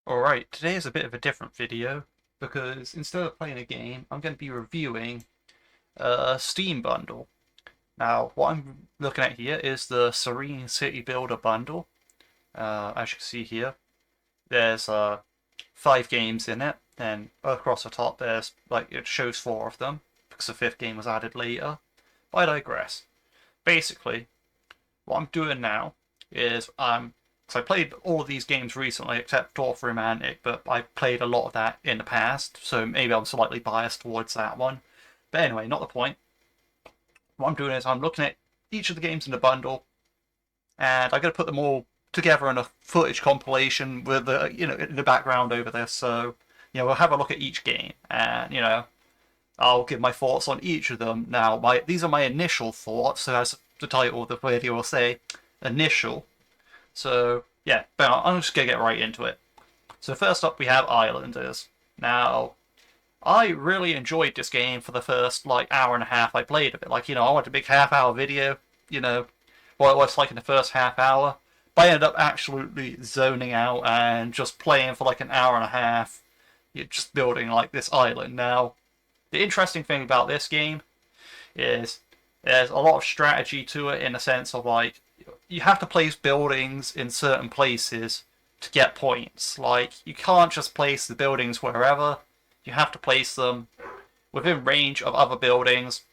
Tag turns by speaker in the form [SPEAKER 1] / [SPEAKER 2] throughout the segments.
[SPEAKER 1] Alright, today is a bit of a different video because instead of playing a game, I'm going to be reviewing a Steam bundle. Now, what I'm looking at here is the Serene City-Builder Bundle. As you can see here, there's 5 games in it, and across the top it shows 4 of them because the 5th game was added later. But I digress. Basically, what I'm doing now is so I played all of these games recently except Dwarf Romantic, but I played a lot of that in the past, so maybe I'm slightly biased towards that one. But anyway, not the point. What I'm doing is I'm looking at each of the games in the bundle, and I'm going to put them all together in a footage compilation with in the background over this. So we'll have a look at each game, and I'll give my thoughts on each of them. Now, these are my initial thoughts, so as the title of the video will say, initial. So, yeah, but I'm just going to get right into it. So first up we have Islanders. Now, I really enjoyed this game for the first, hour and a half I played of it. I wanted a big half-hour video, what it was like in the first half hour. But I ended up absolutely zoning out and just playing for an hour and a half, just building, this island. Now, the interesting thing about this game is there's a lot of strategy to it in the sense of, you have to place buildings in certain places to get points. You can't just place the buildings wherever. You have to place them within range of other buildings,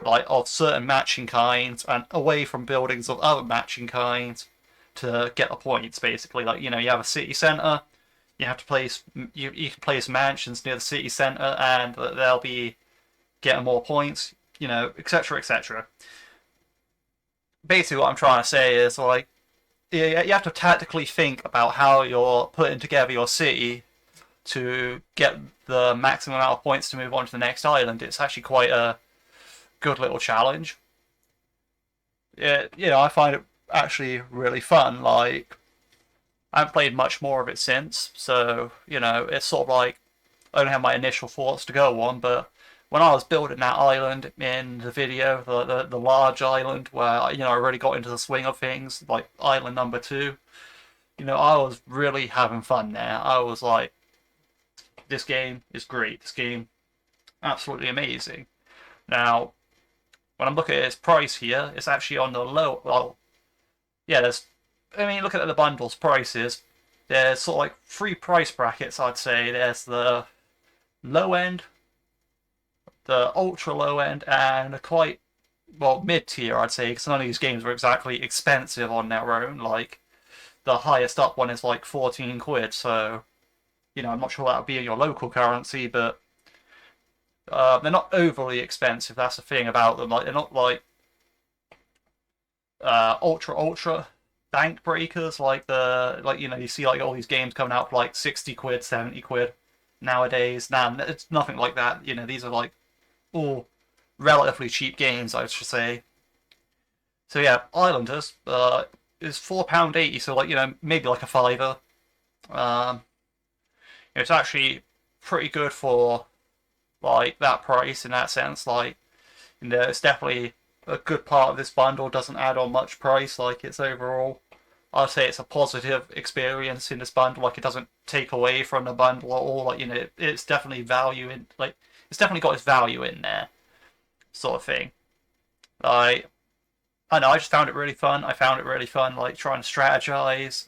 [SPEAKER 1] of certain matching kinds, and away from buildings of other matching kinds to get the points. Basically, you have a city center. You have to place you can place mansions near the city center, and they'll be getting more points. Etc. etc. Basically, what I'm trying to say is you have to tactically think about how you're putting together your city to get the maximum amount of points to move on to the next island. It's actually quite a good little challenge. I find it actually really fun. I haven't played much more of it since, so it's sort of I only have my initial thoughts to go on. But when I was building that island in the video, the large island where I really got into the swing of things, like island number 2, I was really having fun there. I was like, this game is great. This game, absolutely amazing. Now, when I'm looking at its price here, it's actually on the low. Well, yeah, look at the bundles prices. There's sort of 3 price brackets, I'd say. There's the low end, the ultra low end, and a quite, mid tier, I'd say, because none of these games are exactly expensive on their own. The highest up one is 14 quid, so I'm not sure that would be in your local currency, but they're not overly expensive. That's the thing about them. They're not ultra bank breakers you see all these games coming out for 60 quid, 70 quid nowadays. Nah, it's nothing like that. These are all relatively cheap games, I should say. So yeah, Islanders is £4.80, so maybe a fiver. Um, it's actually pretty good for that price in that sense. It's definitely a good part of this bundle. Doesn't add on much price. It's overall, I'd say it's a positive experience in this bundle. It doesn't take away from the bundle at all. It's definitely value in it's definitely got its value in there, sort of thing. I know, I just found it really fun. I found it really fun, trying to strategize.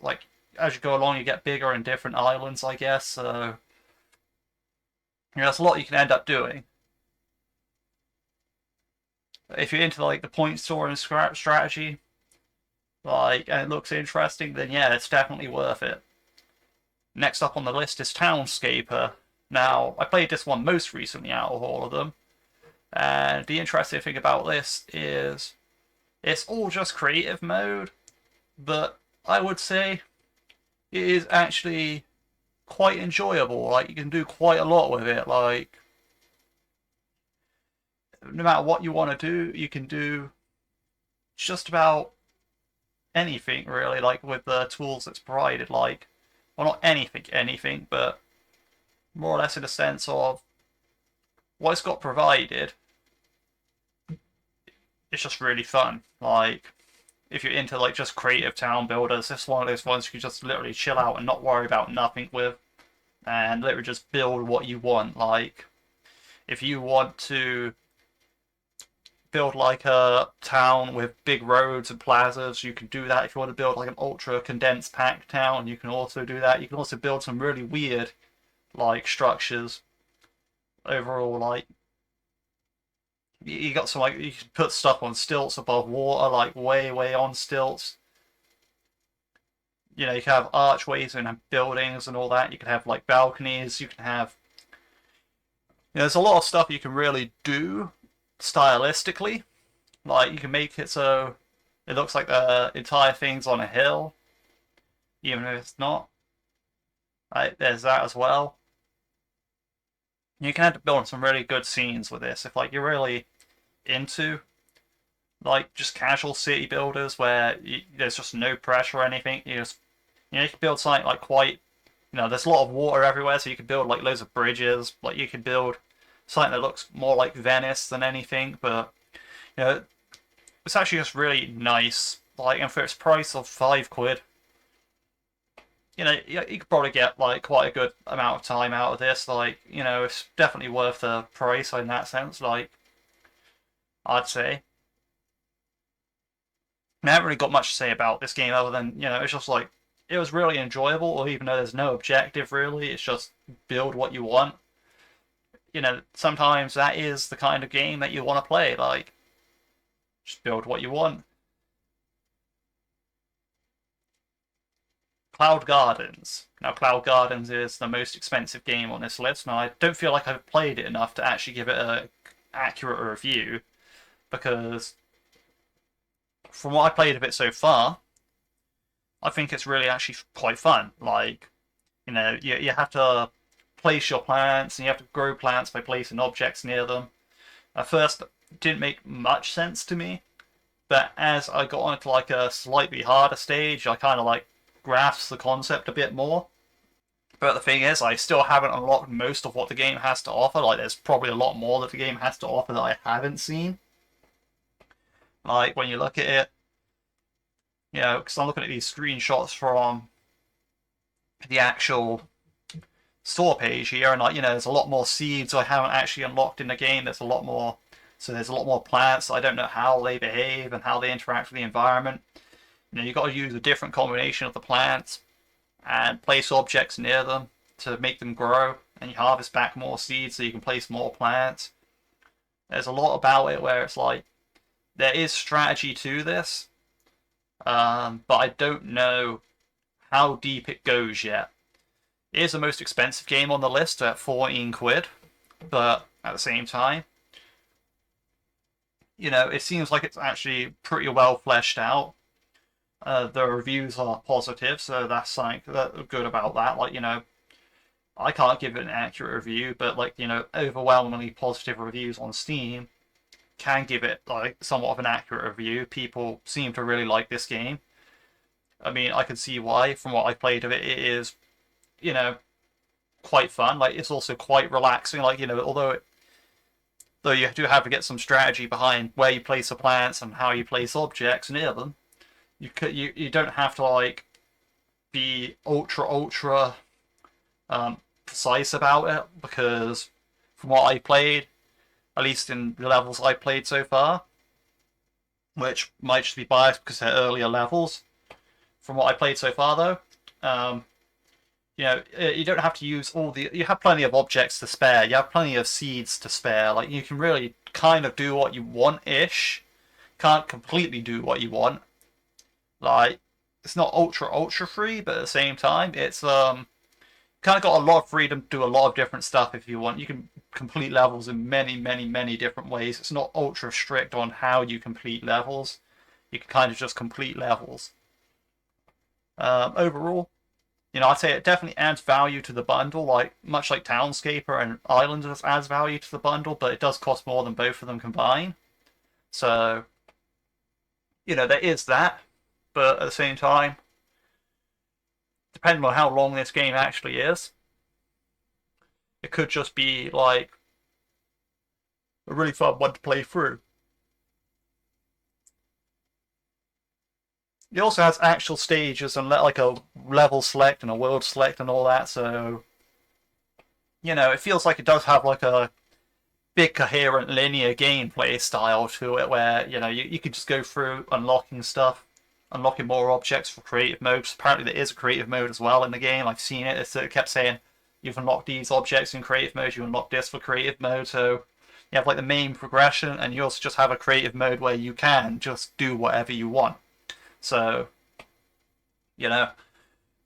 [SPEAKER 1] As you go along, you get bigger and different islands, I guess. So that's a lot you can end up doing. If you're into the point storing strategy, and it looks interesting, then yeah, it's definitely worth it. Next up on the list is Townscaper. Now, I played this one most recently out of all of them, and the interesting thing about this is it's all just creative mode, but I would say it is actually quite enjoyable. You can do quite a lot with it. No matter what you want to do, you can do just about anything really. With the tools that's provided. Well, not anything, but more or less in a sense of what it's got provided. It's just really fun. If you're into just creative town builders, this is one of those ones you can just literally chill out and not worry about nothing with. and literally just build what you want. Like, if you want to build like a town with big roads and plazas, you can do that. If you want to build like an ultra condensed packed town, you can also do that. You can also build some really weird like structures overall. Like, you got some, like, you can put stuff on stilts above water, like way on stilts. You know, you can have archways and have buildings and all that. You can have like balconies. You can have, there's a lot of stuff you can really do stylistically. Like, you can make it so it looks like the entire thing's on a hill, even if it's not. Like, there's that as well. You can end up building some really good scenes with this if like you're really into like just casual city builders where there's just no pressure or anything. You can build something like quite, there's a lot of water everywhere, so you can build like loads of bridges. Like, you can build something that looks more like Venice than anything, but you know it's actually just really nice. Like, and for its price of £5, you could probably get like quite a good amount of time out of this. Like, it's definitely worth the price in that sense. Like, I'd say. I haven't really got much to say about this game other than, it's just like, it was really enjoyable, or even though there's no objective really, it's just build what you want. Sometimes that is the kind of game that you want to play, like, just build what you want. Cloud Gardens. Now, Cloud Gardens is the most expensive game on this list, and I don't feel like I've played it enough to actually give it a accurate review, because from what I played of it so far, I think it's really actually quite fun. Like, you have to place your plants, and you have to grow plants by placing objects near them. At first, it didn't make much sense to me, but as I got onto like a slightly harder stage, I kind of like grasped the concept a bit more. But the thing is, I still haven't unlocked most of what the game has to offer. Like, there's probably a lot more that the game has to offer that I haven't seen. Like, when you look at it, because I'm looking at these screenshots from the actual store page here, and like, there's a lot more seeds I haven't actually unlocked in the game. There's a lot more, so there's a lot more plants. I don't know how they behave and how they interact with the environment. You've got to use a different combination of the plants and place objects near them to make them grow, and you harvest back more seeds so you can place more plants. There's a lot about it where it's like, there is strategy to this, but I don't know how deep it goes yet. It is the most expensive game on the list at £14, but at the same time, it seems like it's actually pretty well fleshed out. The reviews are positive, so that's something good about that. Like, I can't give it an accurate review, but like, overwhelmingly positive reviews on Steam can give it like somewhat of an accurate review. People seem to really like this game. I mean, I can see why. From what I played of it, it is, quite fun. Like, it's also quite relaxing. Like, though you do have to get some strategy behind where you place the plants and how you place objects near them. You don't have to like be ultra precise about it, because from what I played, at least in the levels I played so far, which might just be biased because they're earlier levels. From what I played so far, though, you don't have to use all the. You have plenty of objects to spare. You have plenty of seeds to spare. Like, you can really kind of do what you want ish. Can't completely do what you want. Like, it's not ultra free, but at the same time, it's kind of got a lot of freedom to do a lot of different stuff if you want. You can complete levels in many different ways. It's not ultra strict on how you complete levels. You can kind of just complete levels. Overall, I'd say it definitely adds value to the bundle, like much like Townscaper and Islanders adds value to the bundle, but it does cost more than both of them combined. So, there is that, but at the same time, depending on how long this game actually is, it could just be like a really fun one to play through. It also has actual stages and like a level select and a world select and all that, so it feels like it does have like a big coherent linear gameplay style to it where, you could just go through unlocking stuff, unlocking more objects for creative mode. Apparently there is a creative mode as well in the game. I've seen it. It kept saying you've unlocked these objects in creative mode, you unlock this for creative mode, so you have like the main progression, and you also just have a creative mode where you can just do whatever you want. So, you know,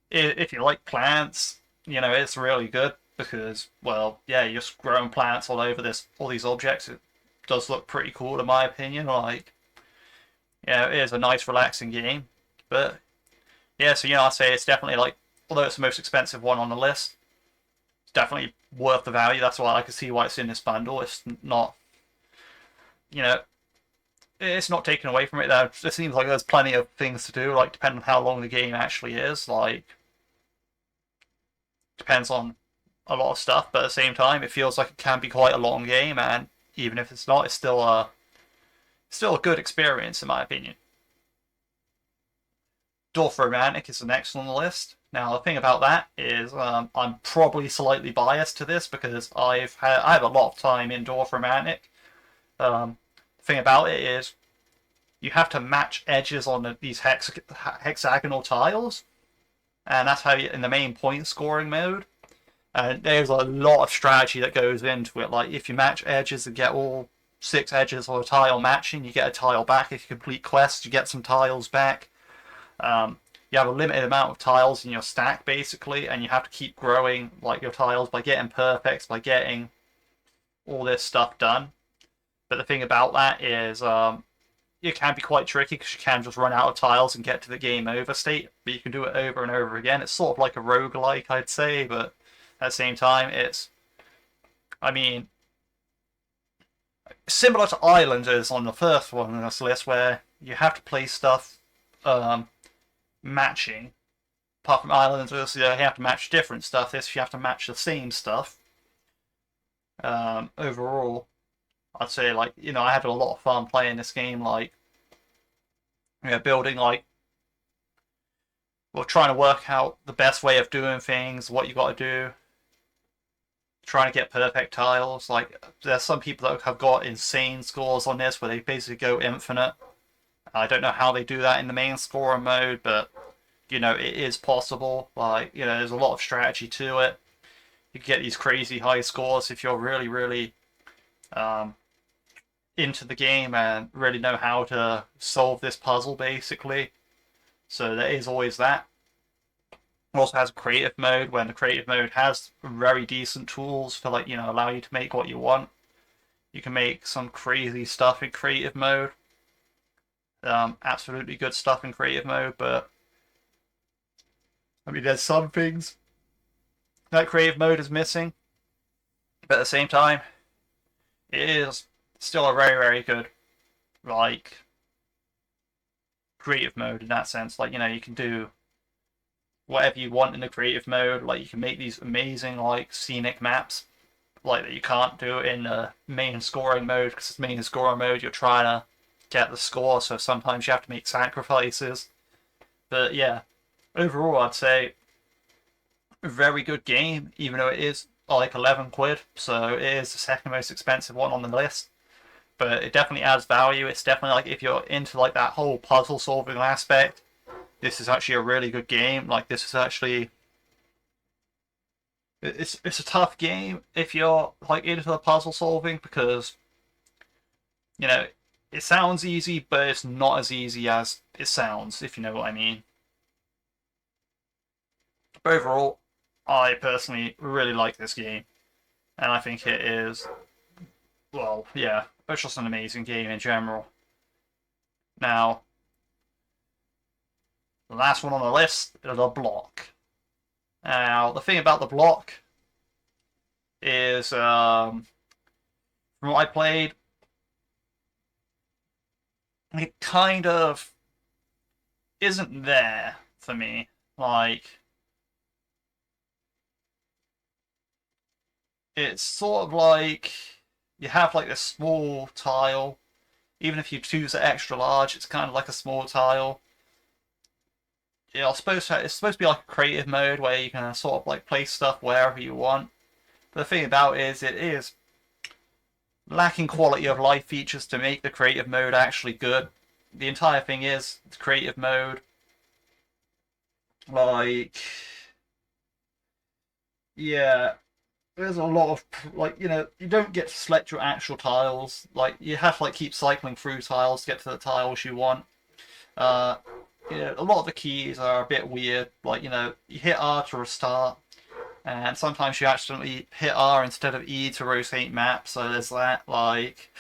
[SPEAKER 1] if you like plants, it's really good because, well, yeah, you're just growing plants all over all these objects. It does look pretty cool in my opinion. Like, it is a nice, relaxing game. But yeah, so I say it's definitely like, although it's the most expensive one on the list, it's definitely worth the value. That's why I can see why it's in this bundle. It's not, you know, it's not taken away from it. It seems like there's plenty of things to do. Like, depending on how long the game actually is, like, depends on a lot of stuff. But at the same time, it feels like it can be quite a long game, and even if it's not, it's still a good experience in my opinion. Dwarf Romantic is the next on the list. Now, the thing about that is, I'm probably slightly biased to this because I have a lot of time in Dwarf Romantic. The thing about it is, you have to match edges on these hexagonal tiles, and that's how in the main point scoring mode. And there's a lot of strategy that goes into it. Like, if you match edges and get all 6 edges of a tile matching, you get a tile back. If you complete quests, you get some tiles back. You have a limited amount of tiles in your stack, basically, and you have to keep growing like your tiles by getting perfects, by getting all this stuff done. But the thing about that is, it can be quite tricky because you can just run out of tiles and get to the game over state, but you can do it over and over again. It's sort of like a roguelike, I'd say, but at the same time, I mean, similar to Islanders on the first one on this list, where you have to play stuff matching. Apart from Islanders, you have to match different stuff. This, you have to match the same stuff. Overall, I'd say, like, I had a lot of fun playing this game, like, building, like, well, trying to work out the best way of doing things, what you got to do, trying to get perfect tiles. Like, there's some people that have got insane scores on this where they basically go infinite. I don't know how they do that in the main scorer mode, but it is possible. Like, there's a lot of strategy to it. You can get these crazy high scores if you're really, really into the game and really know how to solve this puzzle, basically. So there is always that. It also has creative mode, when the creative mode has very decent tools to, like, allow you to make what you want. You can make some crazy stuff in creative mode. Absolutely good stuff in creative mode, but I mean, there's some things that creative mode is missing, but at the same time, it is still a very, very good, like, creative mode in that sense. Like, you can do whatever you want in the creative mode. Like, you can make these amazing, like, scenic maps, like, that you can't do in the main scoring mode, because it's main scoring mode, you're trying to get the score, so sometimes you have to make sacrifices. But yeah, overall, I'd say a very good game, even though it is like 11 quid, so it is the second most expensive one on the list. But it definitely adds value. It's definitely, like, if you're into, like, that whole puzzle solving aspect, this is actually a really good game. Like, this is actually, it's a tough game if you're, like, into the puzzle solving, because it sounds easy, but it's not as easy as it sounds, if you know what I mean. But overall, I personally really like this game, and I think it is, well, yeah, it's just an amazing game in general. Now, the last one on the list is the block. Now, the thing about the block is, from what I played, it kind of isn't there for me. Like, it's sort of like you have, like, this small tile. Even if you choose it extra large, it's kind of like a small tile. Yeah, it's supposed to be like a creative mode where you can sort of, like, place stuff wherever you want. the thing about it is lacking quality of life features to make the creative mode actually good. The entire thing is the creative mode. Like, yeah, there's a lot of like, you don't get to select your actual tiles. Like, you have to like keep cycling through tiles to get to the tiles you want. Uh, a lot of the keys are a bit weird. Like, you hit R to restart, and sometimes you accidentally hit R instead of E to rotate map. So there's that. Like,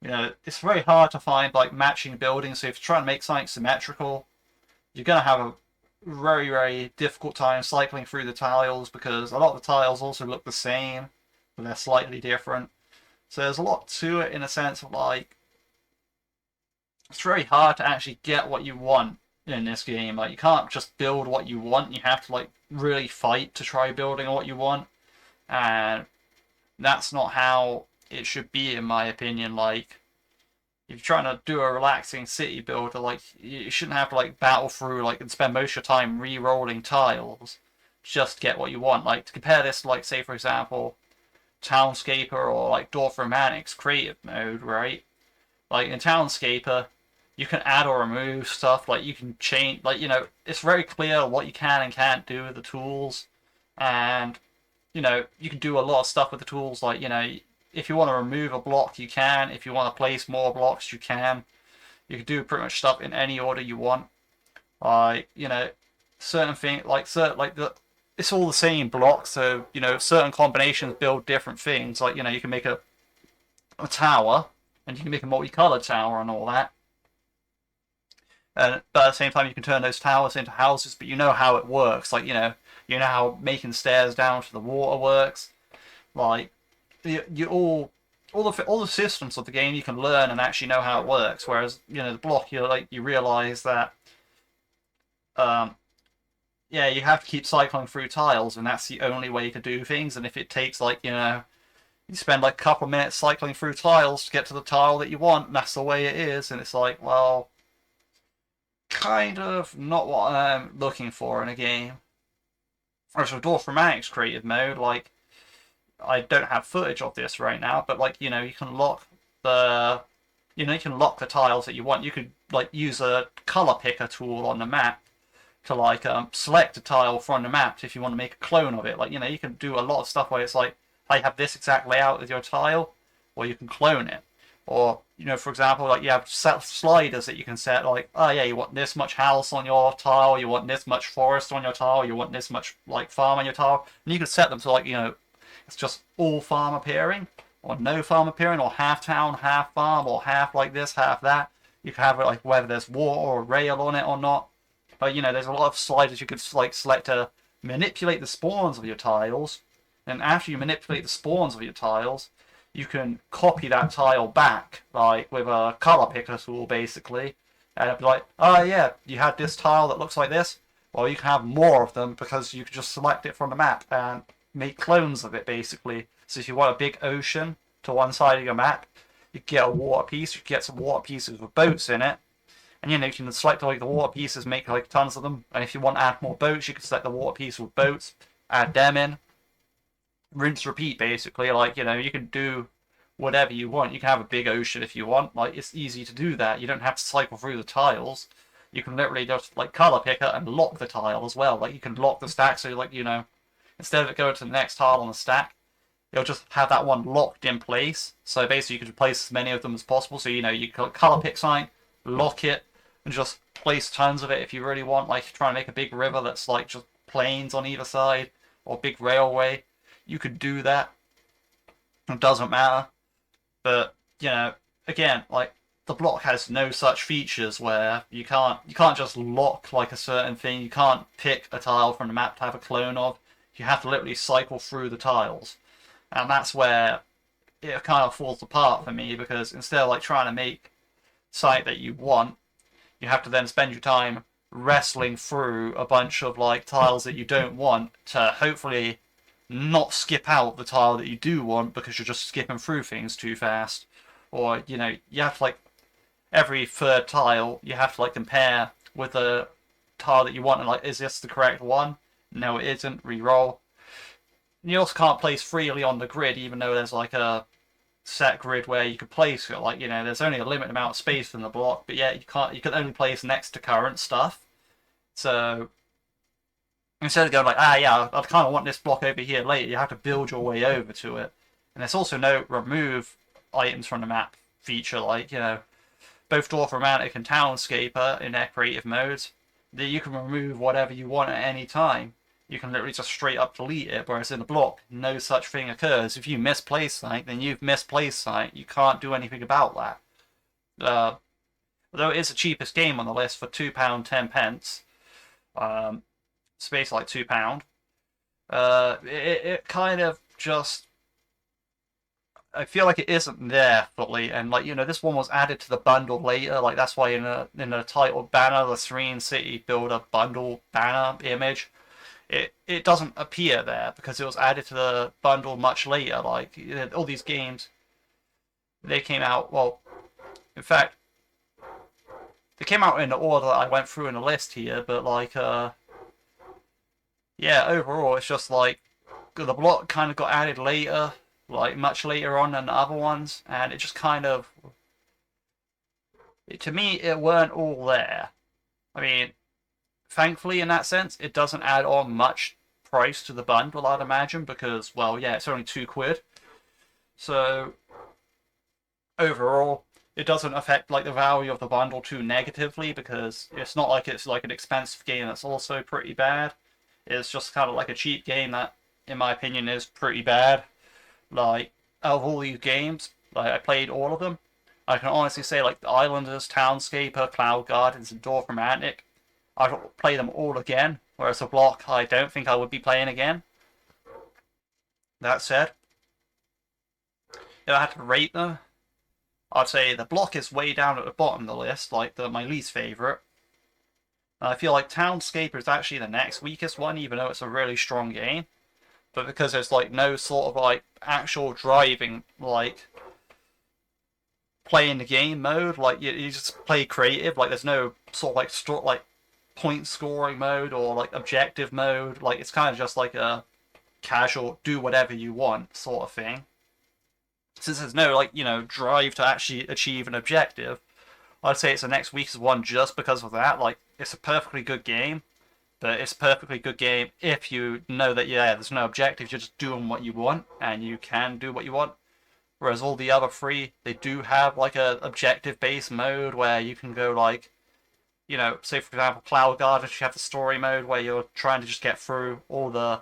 [SPEAKER 1] it's very hard to find like matching buildings. So if you're trying to make something symmetrical, you're gonna have a very, very difficult time cycling through the tiles because a lot of the tiles also look the same, but they're slightly different. So there's a lot to it in a sense of like it's very hard to actually get what you want in this game. Like, you can't just build what you want. You have to like really fight to try building what you want, and that's not how it should be, in my opinion. Like, if you're trying to do a relaxing city builder, like, you shouldn't have to like battle through like and spend most of your time re-rolling tiles just to get what you want. Like, to compare this to, like, say for example, Townscaper or like Dwarf Romantic's creative mode, right? Like in Townscaper, you can add or remove stuff. Like, you can change. Like, it's very clear what you can and can't do with the tools, and you can do a lot of stuff with the tools. Like, if you want to remove a block, you can. If you want to place more blocks, you can. You can do pretty much stuff in any order you want. Like, certain things, like certain, like it's all the same blocks. So certain combinations build different things. Like, you can make a tower, and you can make a multicolored tower and all that. But at the same time, you can turn those towers into houses. But you know how it works. Like, you know how making stairs down to the water works. Like, you all the systems of the game you can learn and actually know how it works. Whereas the block, you realize that yeah, you have to keep cycling through tiles, and that's the only way to do things. And if it takes like you spend like a couple of minutes cycling through tiles to get to the tile that you want, and that's the way it is. And it's like, well, kind of not what I'm looking for in a game. Whereas with Dwarf Romantic's creative mode, like, I don't have footage of this right now, but like, you can lock the you can lock the tiles that you want. You could like use a color picker tool on the map to like select a tile from the map if you want to make a clone of it. Like, you can do a lot of stuff where it's like, I have this exact layout with your tile, or you can clone it. Or, for example, like, you have set sliders that you can set, like, oh yeah, you want this much house on your tile, you want this much forest on your tile, you want this much like farm on your tile, and you can set them to like, it's just all farm appearing, or no farm appearing, or half town, half farm, or half like this, half that. You can have it like whether there's water or rail on it or not. But there's a lot of sliders you could like select to manipulate the spawns of your tiles, and after you manipulate the spawns of your tiles, you can copy that tile back, like with a color picker tool, basically, and it'd be like, oh yeah, you had this tile that looks like this. Well, you can have more of them because you can just select it from the map and make clones of it, basically. So if you want a big ocean to one side of your map, you can get a water piece. You can get some water pieces with boats in it. And you can select like the water pieces, make like tons of them. And if you want to add more boats, you can select the water piece with boats, add them in, rinse, repeat, basically. Like, you can do whatever you want. You can have a big ocean if you want. Like, it's easy to do that. You don't have to cycle through the tiles. You can literally just like color picker and lock the tile as well. Like, you can lock the stack, so like, instead of it going to the next tile on the stack, you'll just have that one locked in place. So basically, you can place as many of them as possible. So you can color pick something, lock it, and just place tons of it if you really want. Like, trying to make a big river that's like just plains on either side, or a big railway, you could do that. It doesn't matter. But again, like, the block has no such features where you can't just lock like a certain thing. You can't pick a tile from the map to have a clone of. You have to literally cycle through the tiles, and that's where it kind of falls apart for me, because instead of like trying to make something that you want, you have to then spend your time wrestling through a bunch of like tiles that you don't want to hopefully not skip out the tile that you do want because you're just skipping through things too fast. Or you have to like every third tile you have to like compare with the tile that you want and like, is this the correct one? No, it isn't. Reroll. You also can't place freely on the grid, even though there's like a set grid where you could place it. Like, there's only a limited amount of space in the block, but yeah, you can't. You can only place next to current stuff. So instead of going like, yeah, I kind of want this block over here later, you have to build your way over to it. And there's also no remove items from the map feature, like, both Dwarf Romantic and Townscaper in their creative modes, that you can remove whatever you want at any time. You can literally just straight up delete it, whereas in the block, no such thing occurs. If you misplace something, then you've misplaced something. You can't do anything about that. Although it is the cheapest game on the list for £2.10, it's basically like £2. It kind of just, I feel like it isn't there fully, and like this one was added to the bundle later. Like that's why in the title banner, the Serene City-Builder Bundle banner image, it doesn't appear there because it was added to the bundle much later. Like all these games, they came out. Well, in fact, they came out in the order that I went through in the list here. But like, yeah, overall, it's just like the block kind of got added later, like much later on than the other ones, and it just kind of, to me, it weren't all there. I mean, thankfully, in that sense, it doesn't add on much price to the bundle, I'd imagine, because, well, yeah, it's only £2. So, overall, it doesn't affect like the value of the bundle too negatively, because it's not like it's like an expensive game that's also pretty bad. It's just kind of like a cheap game that, in my opinion, is pretty bad. Like, out of all these games, like I played all of them, I can honestly say like the Islanders, Townscaper, Cloud Gardens, and Dwarf Romantic, I'd play them all again, whereas the block I don't think I would be playing again. That said, if I had to rate them, I'd say the block is way down at the bottom of the list, like my least favourite. And I feel like Townscaper is actually the next weakest one, even though it's a really strong game. But because there's like no sort of like actual driving, like playing the game mode, like you just play creative, like there's no sort of like point scoring mode or like objective mode. Like it's kind of just like a casual do whatever you want sort of thing. Since there's no like drive to actually achieve an objective, I'd say it's the next weakest one just because of that. Like it's a perfectly good game, but it's a perfectly good game if you know that there's no objective, you're just doing what you want and you can do what you want. Whereas all the other three, they do have like a objective based mode where you can go like, say for example, Cloud Gardens, you have the story mode where you're trying to just get through all the,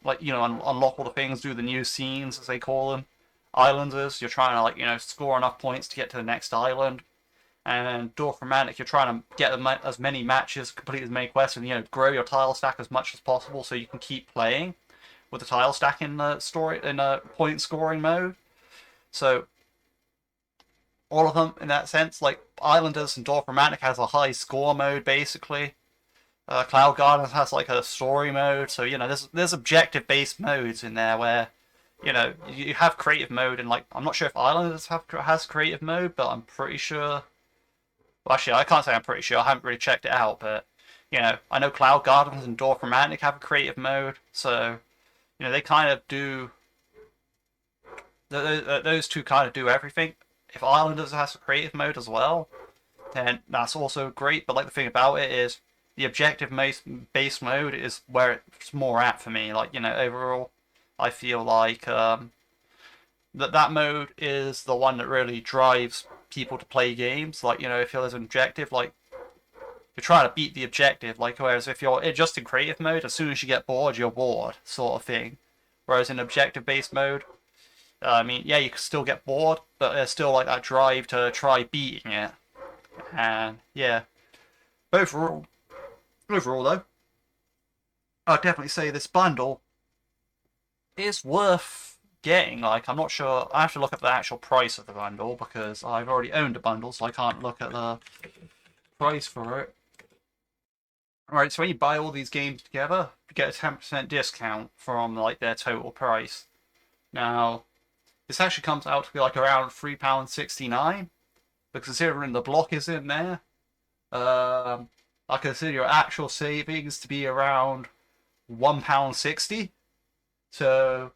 [SPEAKER 1] like, unlock all the things, do the new scenes as they call them. Islanders, you're trying to like, score enough points to get to the next island. And Dwarf Romantic, you're trying to get as many matches, complete as many quests, and grow your tile stack as much as possible so you can keep playing with the tile stack in the story in a point scoring mode. So all of them in that sense, like Islanders and Dwarf Romantic has a high score mode basically. Cloud Gardens has like a story mode, so there's objective based modes in there where you have creative mode, and like I'm not sure if Islanders has creative mode, but I'm pretty sure. Well, actually, I can't say I'm pretty sure. I haven't really checked it out, but I know Cloud Gardens and Dwarf Romantic have a creative mode, so they kind of do. Those two kind of do everything. If Islanders has a creative mode as well, then that's also great. But like the thing about it is, the objective base mode is where it's more at for me. Like overall, I feel like that mode is the one that really drives people to play games. Like if there's an objective, like you're trying to beat the objective. Like whereas if you're just in creative mode, as soon as you get bored, you're bored, sort of thing. Whereas in objective-based mode, I mean, yeah, you can still get bored, but there's still like that drive to try beating it. And yeah, overall though, I'd definitely say this bundle is worth getting. Like, I'm not sure. I have to look at the actual price of the bundle because I've already owned a bundle, so I can't look at the price for it. Alright, so when you buy all these games together, you get a 10% discount from like their total price. Now, this actually comes out to be like around £3.69, but considering the block is in there, I consider your actual savings to be around £1.60. So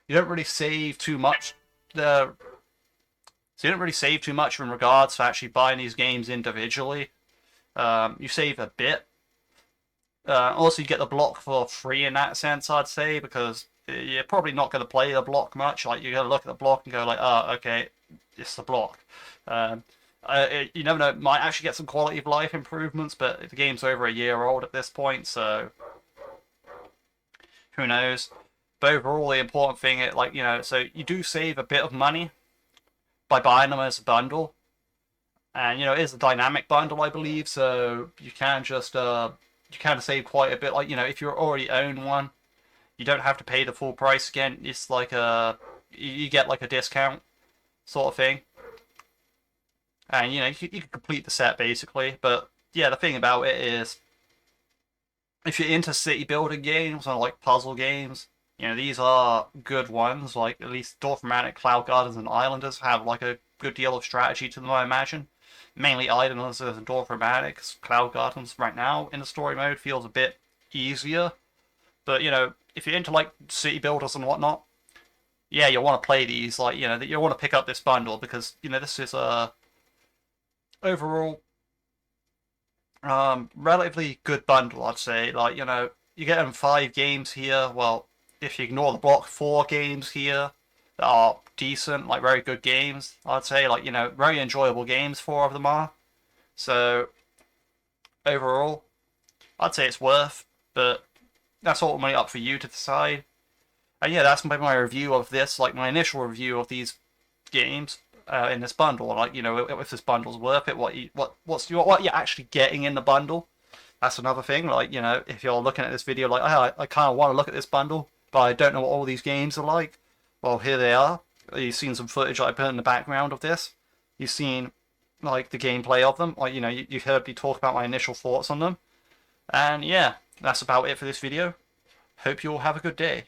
[SPEAKER 1] you don't really save too much. So you don't really save too much in regards to actually buying these games individually. You save a bit. Also, you get the block for free in that sense, I'd say, because you're probably not going to play the block much. Like, you're going to look at the block and go like, oh, okay, it's the block. Um, you never know, it might actually get some quality of life improvements, but the game's over a year old at this point, so who knows. But overall, the important thing, so you do save a bit of money by buying them as a bundle. And it is a dynamic bundle, I believe, so you can just you can save quite a bit. Like, if you already own one, you don't have to pay the full price again. It's like you get like a discount sort of thing, and you can complete the set basically. But yeah, the thing about it is, if you're into city building games or like puzzle games, these are good ones. Like, at least Dorframatic, Cloud Gardens, and Islanders have like a good deal of strategy to them, I imagine. Mainly Islanders and Dorframatic. Cloud Gardens right now in the story mode feels a bit easier. But if you're into like city builders and whatnot, yeah, you'll want to play these. Like, you'll want to pick up this bundle because this is a overall relatively good bundle, I'd say. Like, you get them 5 games here. Well, if you ignore the block, 4 games here that are decent, like very good games, I'd say. Like, very enjoyable games, 4 of them are. So overall, I'd say it's worth, but that's ultimately up for you to decide. And yeah, that's my review of this, like my initial review of these games in this bundle. Like, if this bundle's worth it, what you're actually getting in the bundle. That's another thing. Like, if you're looking at this video, like, oh, I kind of want to look at this bundle, but I don't know what all these games are like. Well, here they are. You've seen some footage I put in the background of this. You've seen like the gameplay of them. Like, you've heard me talk about my initial thoughts on them. And yeah, that's about it for this video. Hope you all have a good day.